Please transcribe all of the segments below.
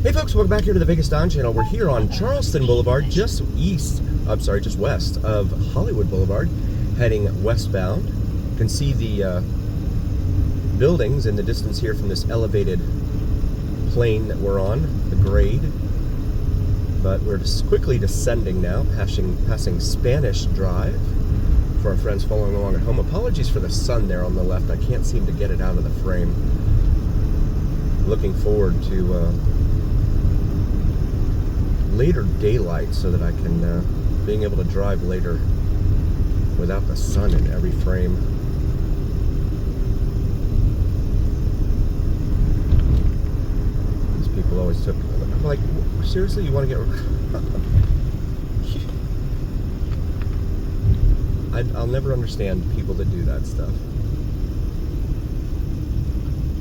Hey folks, welcome back here to the Vegas Don channel. We're here on Charleston Boulevard, just west of Hollywood Boulevard, heading westbound. You can see the buildings in the distance here from this elevated plane that we're on, the grade. But we're just quickly descending now, passing Spanish Drive. For our friends following along at home, apologies for the sun there on the left. I can't seem to get it out of the frame. Looking forward to later daylight so that I can being able to drive later without the sun in every frame. These people always took, like, seriously, you want to get I'll never understand people that do that stuff.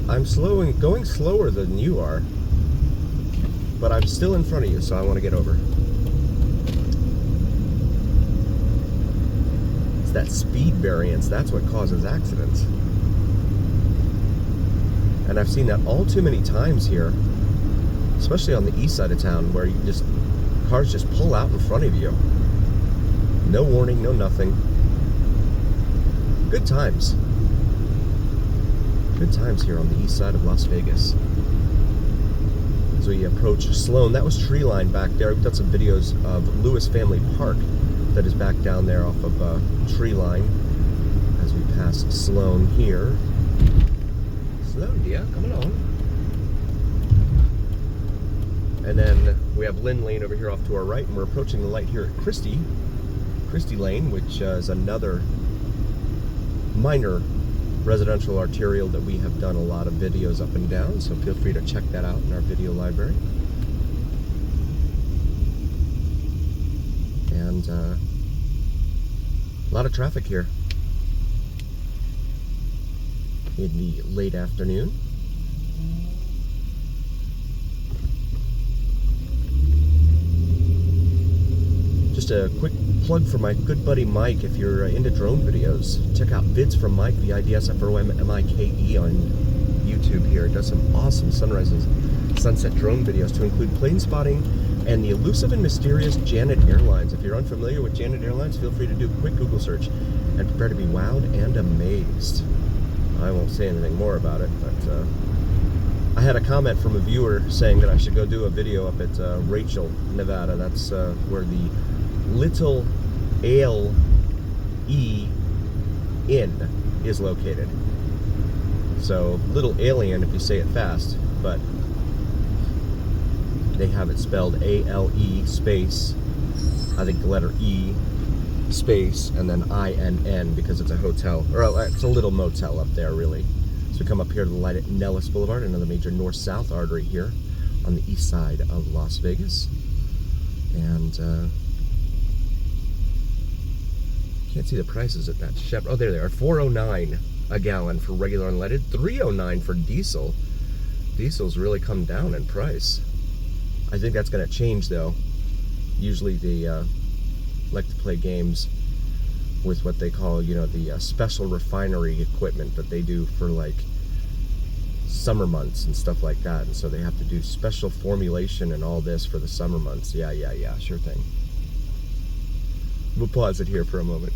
I'm going slower than you are, but I'm still in front of you, so I want to get over. It's that speed variance, that's what causes accidents. And I've seen that all too many times here, especially on the east side of town, where cars just pull out in front of you. No warning, no nothing. Good times. Good times here on the east side of Las Vegas. As we approach Sloan, that was tree line back there. We've got some videos of Lewis Family Park that is back down there off of tree line as we pass Sloan here. Sloan, dear, come along. And then we have Lynn Lane over here off to our right, and we're approaching the light here at Christie Lane, which is another minor residential arterial that we have done a lot of videos up and down, so feel free to check that out in our video library. And a lot of traffic here in the late afternoon. Just a quick plug for my good buddy Mike. If you're into drone videos, check out Vids from Mike, VIDSFROMMIKE on YouTube here. It does some awesome sunrises, sunset drone videos to include plane spotting and the elusive and mysterious Janet Airlines. If you're unfamiliar with Janet Airlines, feel free to do a quick Google search and prepare to be wowed and amazed. I won't say anything more about it, but I had a comment from a viewer saying that I should go do a video up at Rachel, Nevada. That's where the Little Ale Inn is located. So Little Alien if you say it fast, but they have it spelled A-L-E space, I think the letter E space, and then I-N-N because it's a hotel, or it's a little motel up there really. So we come up here to the light at Nellis Boulevard, another major north-south artery here on the east side of Las Vegas. And can't see the prices at that Chevy. Oh, there they are. $4.09 a gallon for regular unleaded. $3.09 for diesel. Diesel's really come down in price. I think that's going to change though. Usually they like to play games with what they call, the special refinery equipment that they do for like summer months and stuff like that. And so they have to do special formulation and all this for the summer months. Yeah, sure thing. We'll pause it here for a moment.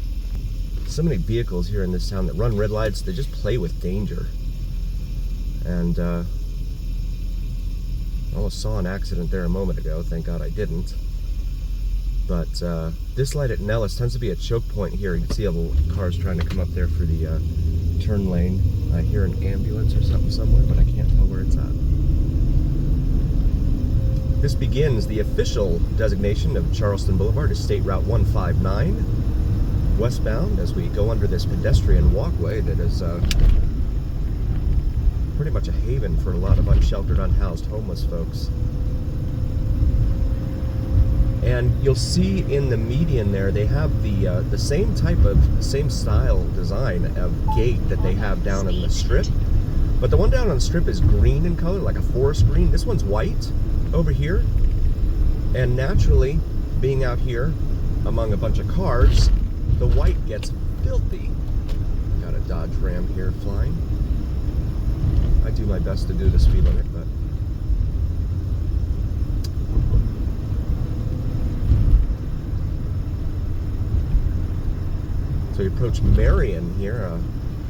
So many vehicles here in this town that run red lights, they just play with danger. And almost saw an accident there a moment ago, thank God I didn't. But this light at Nellis tends to be a choke point here. You can see all the cars trying to come up there for the turn lane. I hear an ambulance or something somewhere, but I can't tell where it's at. This begins the official designation of Charleston Boulevard as State Route 159, westbound, as we go under this pedestrian walkway that is pretty much a haven for a lot of unsheltered, unhoused, homeless folks. And you'll see in the median there, they have the same style design of gate that they have down in the strip. But the one down on the strip is green in color, like a forest green. This one's white over here, and naturally, being out here among a bunch of cars, the white gets filthy. Got a Dodge Ram here flying. I do my best to do the speed limit, but So we approach Marion here.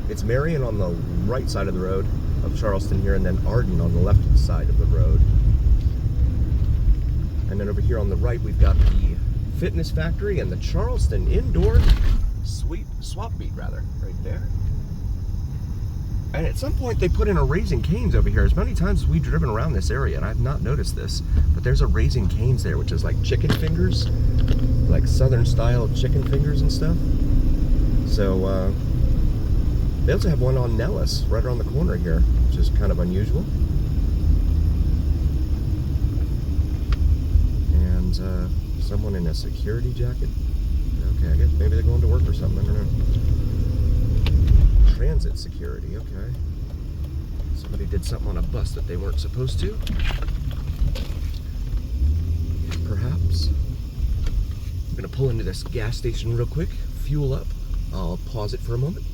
It's Marion on the right side of the road of Charleston here, and then Arden on the left side of the road. And then over here on the right, we've got the Fitness Factory and the Charleston Indoor Swap Meet, rather, right there. And at some point, they put in a Raising Cane's over here. As many times as we've driven around this area, and I've not noticed this, but there's a Raising Cane's there, which is like chicken fingers, like Southern style chicken fingers and stuff. So, they also have one on Nellis, right around the corner here, which is kind of unusual. And someone in a security jacket. Okay, I guess maybe they're going to work or something, I don't know. Transit security, okay. Somebody did something on a bus that they weren't supposed to. Perhaps. I'm gonna pull into this gas station real quick, fuel up. I'll pause it for a moment.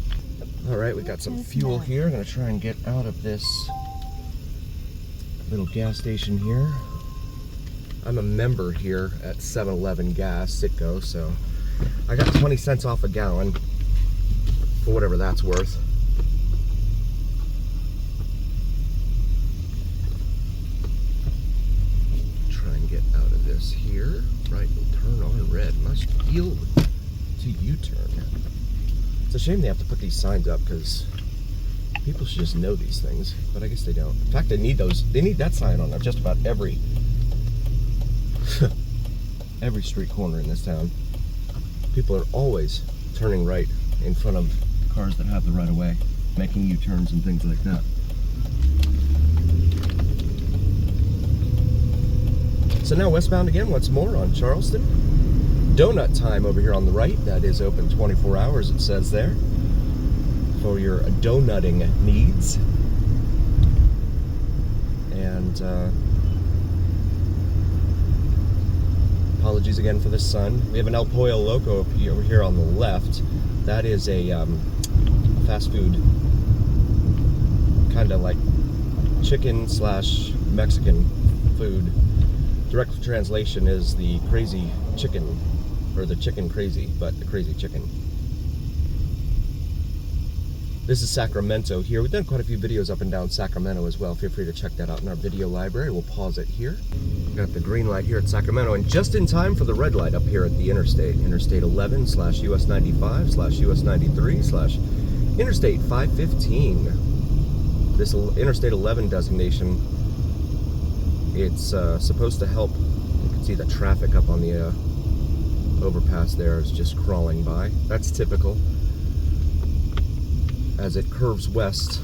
All right, we got some fuel here. I'm gonna try and get out of this little gas station here. I'm a member here at 7-Eleven Gas, Citgo, so I got 20 cents off a gallon, for whatever that's worth. Try and get out of this here. Right, will turn on red. Must yield to U-turn. It's a shame they have to put these signs up, because people should just know these things, but I guess they don't. In fact, they need those. They need that sign on just about every every street corner in this town. People are always turning right in front of cars that have the right of way, making U-turns and things like that. So now westbound again once more on Charleston. Donut Time over here on the right. That is open 24 hours, it says there, for your donutting needs. And apologies again for the sun. We have an El Pollo Loco over here on the left. That is a fast food, kind of like chicken / Mexican food. Direct translation is the crazy chicken, or the chicken crazy, but the crazy chicken. This is Sacramento here. We've done quite a few videos up and down Sacramento as well. Feel free to check that out in our video library. We'll pause it here. Got the green light here at Sacramento, and just in time for the red light up here at the interstate. Interstate 11 / US 95 / US 93 / Interstate 515. This Interstate 11 designation, it's supposed to help. You can see the traffic up on the overpass there is just crawling by. That's typical as it curves west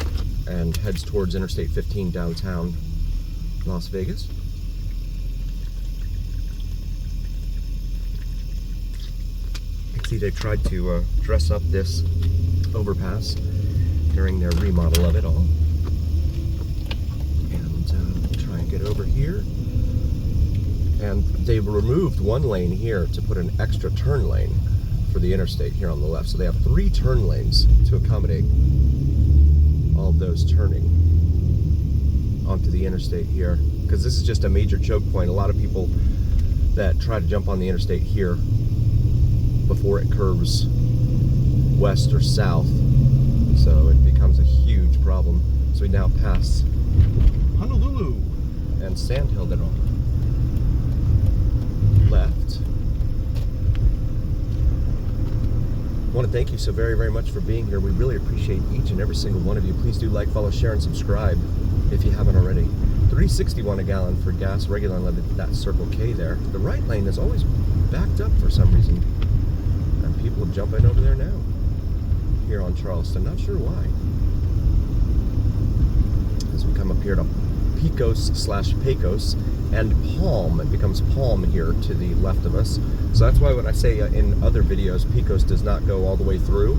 and heads towards Interstate 15 downtown Las Vegas. You can see they tried to dress up this overpass during their remodel of it all. And try and get over here. And they've removed one lane here to put an extra turn lane for the interstate here on the left. So they have 3 turn lanes to accommodate all of those turning onto the interstate here. Because this is just a major choke point. A lot of people that try to jump on the interstate here before it curves west or south. So it becomes a huge problem. So we now pass Honolulu and Sandhill that are left. I want to thank you so very, very much for being here. We really appreciate each and every single one of you. Please do like, follow, share, and subscribe if you haven't already. $3.61 a gallon for gas, regular unleaded. That's Circle K there. The right lane is always backed up for some reason, and people are jumping over there now here on Charleston. Not sure why. As we come up here to Pecos / Pecos and Palm, it becomes Palm here to the left of us. So that's why when I say in other videos, Pecos does not go all the way through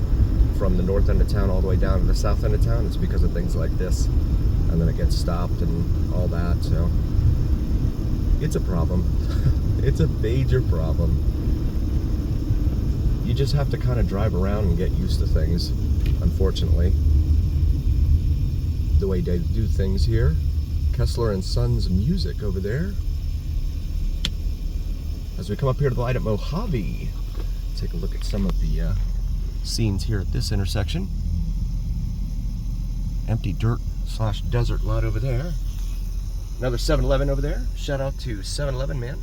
from the north end of town all the way down to the south end of town, it's because of things like this. And then it gets stopped and all that, so it's a problem. It's a major problem. You just have to kind of drive around and get used to things, unfortunately. The way they do things here. Kessler and Sons Music over there. As we come up here to the light at Mojave, take a look at some of the scenes here at this intersection. Empty dirt / desert lot over there. Another 7-Eleven over there. Shout out to 7-Eleven, man.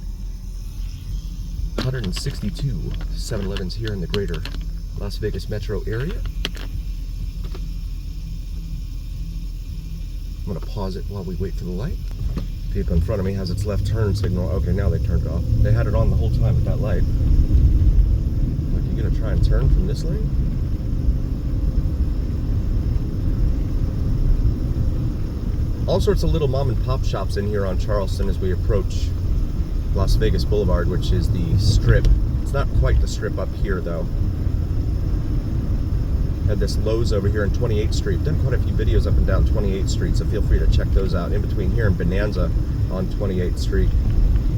162 7-Elevens here in the greater Las Vegas metro area. I'm going to pause it while we wait for the light. Vehicle in front of me has its left turn signal. Okay, now they turned it off. They had it on the whole time with that light. Like, you going to try and turn from this lane? All sorts of little mom and pop shops in here on Charleston as we approach Las Vegas Boulevard, which is the strip. It's not quite the strip up here, though. Had this Lowe's over here on 28th Street. Done quite a few videos up and down 28th Street, so feel free to check those out. In between here and Bonanza on 28th Street.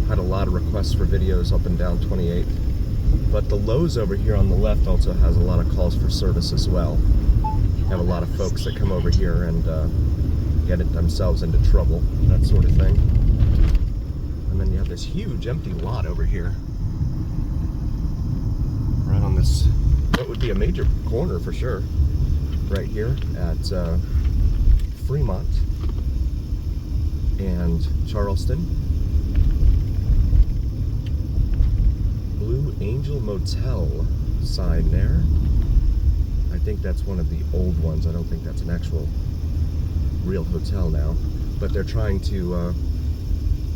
Had a lot of requests for videos up and down 28th. But the Lowe's over here on the left also has a lot of calls for service as well. Have a lot of folks that come over here and get it themselves into trouble, that sort of thing. And then you have this huge empty lot over here. Right on this, what would be a major corner for sure. Right here at Fremont and Charleston. Blue Angel Motel sign there. I think that's one of the old ones. I don't think that's an actual real hotel now, but they're trying to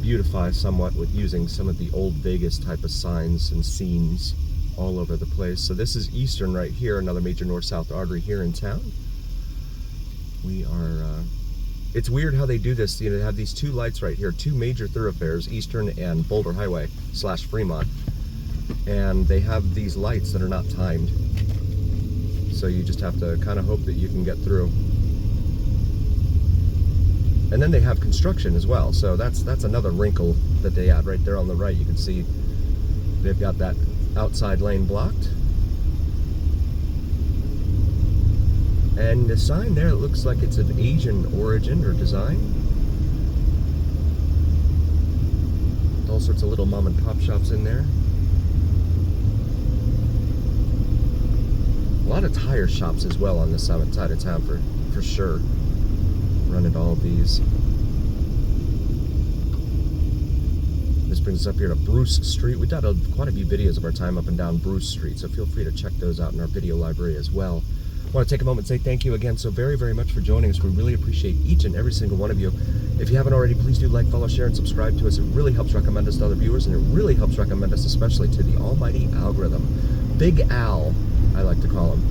beautify somewhat with using some of the old Vegas type of signs and scenes all over the place. So this is Eastern right here, another major north-south artery here in town. We are, it's weird how they do this. You know, they have these two lights right here, two major thoroughfares, Eastern and Boulder Highway / Fremont, and they have these lights that are not timed. So you just have to kind of hope that you can get through. And then they have construction as well, so that's another wrinkle that they add right there on the right. You can see they've got that outside lane blocked. And the sign there, it looks like it's of Asian origin or design. All sorts of little mom and pop shops in there. A lot of tire shops as well on this side of town for sure. Run into all of these. This brings us up here to Bruce Street. We've done quite a few videos of our time up and down Bruce Street, so feel free to check those out in our video library as well. I want to take a moment and say thank you again so very, very much for joining us. We really appreciate each and every single one of you. If you haven't already, please do like, follow, share, and subscribe to us. It really helps recommend us to other viewers, and it really helps recommend us especially to the almighty algorithm. Big Al, I like to call him.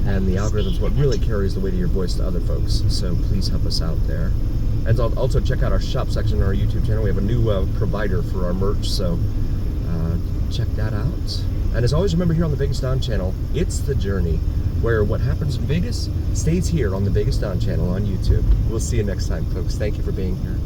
And the algorithm's what really carries the weight of your voice to other folks, so please help us out there. And also check out our shop section on our YouTube channel. We have a new provider for our merch, so check that out. And as always, remember here on the Vegas Don channel, it's the journey, where what happens in Vegas stays here on the Vegas Don channel on YouTube. We'll see you next time, folks. Thank you for being here.